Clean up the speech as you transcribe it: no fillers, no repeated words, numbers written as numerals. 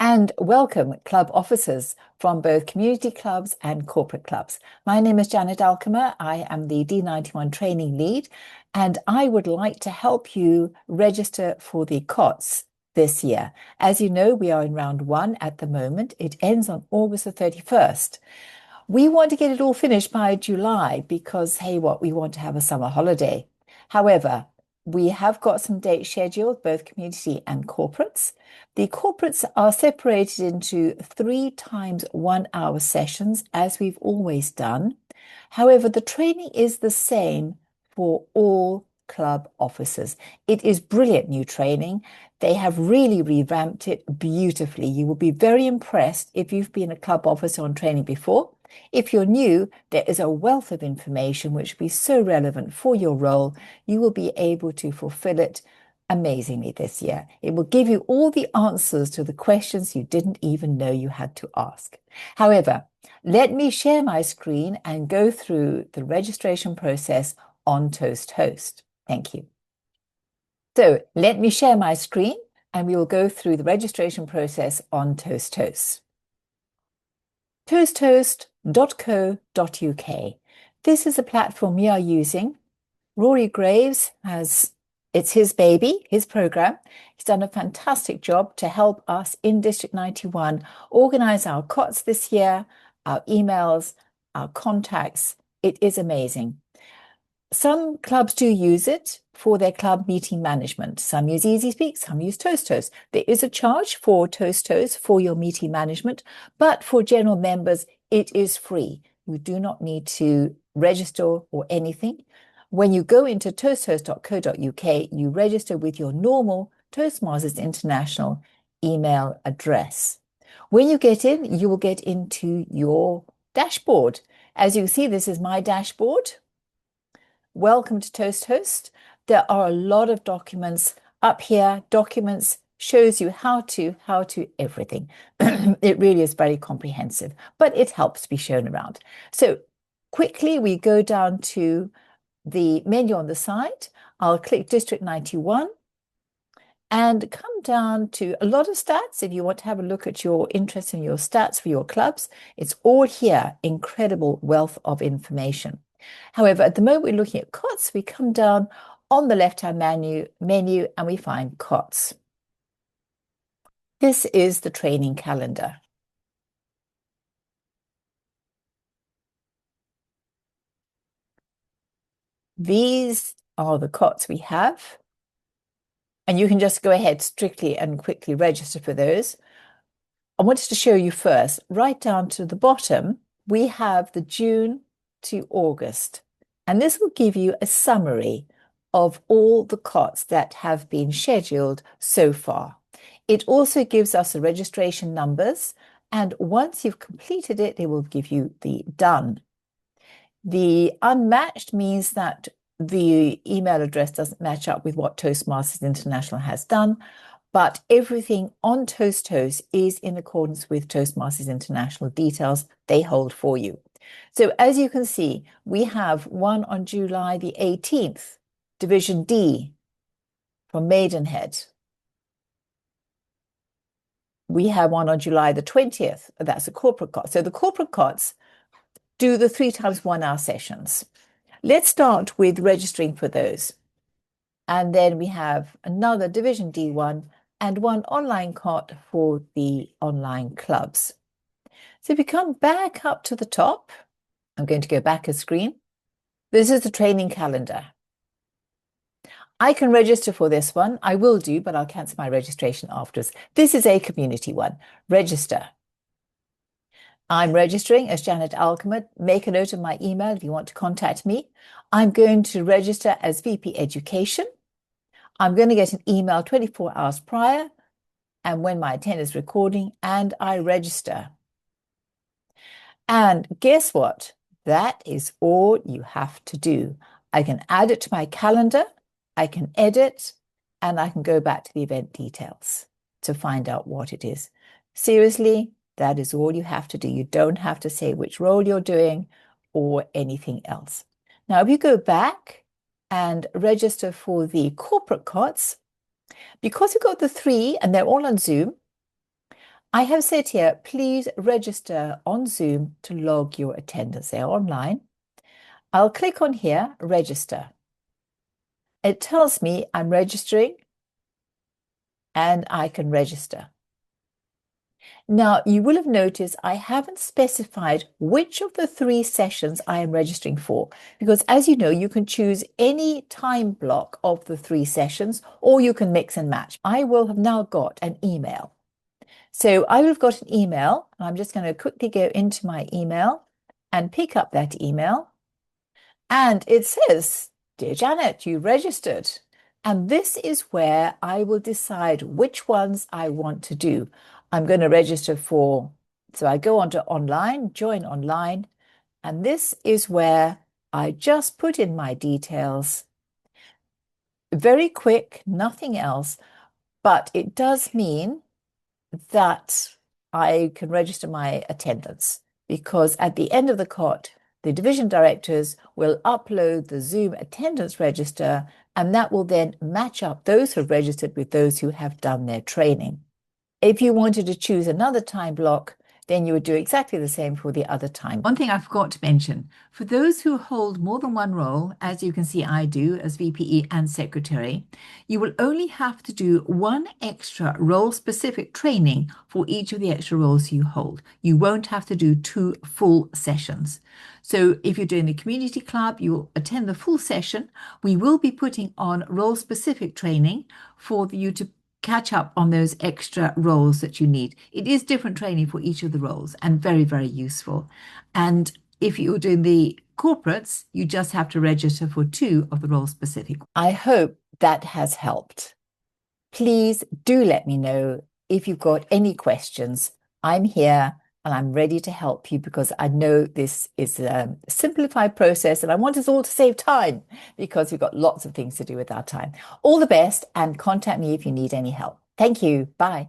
And welcome club officers from both community clubs and corporate clubs. My name is Janet Alkemer. I am the D91 training lead, and I would like to help you register for the COTs this year. As you know, we are in round one at the moment. It ends on August the 31st. We want to get it all finished by July because, hey, we want to have a summer holiday. However, we have got some dates scheduled, both community and corporates. The corporates are separated into 3 times 1 hour sessions, as we've always done. However, the training is the same for all club officers. It is brilliant new training. They have really revamped it beautifully. You will be very impressed if you've been a club officer on training before. If you're new, there is a wealth of information which will be so relevant for your role. You will be able to fulfill it amazingly this year. It will give you all the answers to the questions you didn't even know you had to ask. However, let me share my screen and go through the registration process on Toasthost. Thank you. So let me share my screen and we will go through the registration process on Toasthost. Toasthost.co.uk. This is a platform we are using. Rory Graves it's his baby, his program. He's done a fantastic job to help us in District 91 organize our COTs this year, our emails, our contacts. It is amazing. Some clubs do use it for their club meeting management. Some use EasySpeak, some use Toasthost. There is a charge for Toasthost for your meeting management, but for general members, it is free. You do not need to register or anything. When you go into toasthost.co.uk, you register with your normal Toastmasters International email address. When you get in, you will get into your dashboard. As you see, this is my dashboard. Welcome to Toasthost. There are a lot of documents up here. Documents shows you how to everything. It really is very comprehensive, but it helps be shown around. So quickly, we go down to the menu on the side. I'll click District 91 and come down to a lot of stats. If you want to have a look at your interest in your stats for your clubs, it's all here. Incredible wealth of information. However, at the moment we're looking at COTs, we come down on the left-hand menu and we find COTs. This is the training calendar. These are the COTs we have. And you can just go ahead strictly and quickly register for those. I wanted to show you first, right down to the bottom, we have the June to August. And this will give you a summary of all the COTs that have been scheduled so far. It also gives us the registration numbers. And once you've completed it, it will give you the done. The unmatched means that the email address doesn't match up with what Toastmasters International has done, but everything on Toasthost is in accordance with Toastmasters International details they hold for you. So as you can see, we have one on July the 18th, Division D from Maidenhead. We have one on July the 20th. That's a corporate COT. So the corporate COTs do the 3 times 1 hour sessions. Let's start with registering for those. And then we have another Division D one and one online COT for the online clubs. So if we come back up to the top, I'm going to go back a screen. This is the training calendar. I can register for this one. I will do, but I'll cancel my registration afterwards. This is a community one. Register. I'm registering as Janet Alkemer. Make a note of my email if you want to contact me. I'm going to register as VP Education. I'm going to get an email 24 hours prior and when my attendance is recording, and I register. And guess what? That is all you have to do. I can add it to my calendar, I can edit, and I can go back to the event details to find out what it is. Seriously, that is all you have to do. You don't have to say which role you're doing or anything else. Now, if you go back and register for the corporate COTs, because you've got the 3 and they're all on Zoom, I have said here, please register on Zoom to log your attendance. They're online. I'll click on here, register. It tells me I'm registering and I can register. Now, you will have noticed I haven't specified which of the 3 sessions I am registering for, because as you know, you can choose any time block of the 3 sessions, or you can mix and match. I will have now got an email. So I will have got an email, and I'm just going to quickly go into my email and pick up that email. And it says, Dear Janet, you registered. And this is where I will decide which ones I want to do. I'm going to register for, so I go onto online, join online, and this is where I just put in my details. Very quick, nothing else, but it does mean that I can register my attendance, because at the end of the COT, the division directors will upload the Zoom attendance register, and that will then match up those who have registered with those who have done their training. If you wanted to choose another time block, then you would do exactly the same for the other time. One thing I forgot to mention, for those who hold more than one role, as you can see I do as VPE and secretary, you will only have to do one extra role-specific training for each of the extra roles you hold. You won't have to do 2 full sessions. So if you're doing the community club, you'll attend the full session. We will be putting on role-specific training for you to catch up on those extra roles that you need. It is different training for each of the roles and very, very useful. And if you're doing the corporates, you just have to register for 2 of the role specific. I hope that has helped. Please do let me know if you've got any questions. I'm here and I'm ready to help you, because I know this is a simplified process and I want us all to save time, because we've got lots of things to do with our time. All the best, and contact me if you need any help. Thank you. Bye.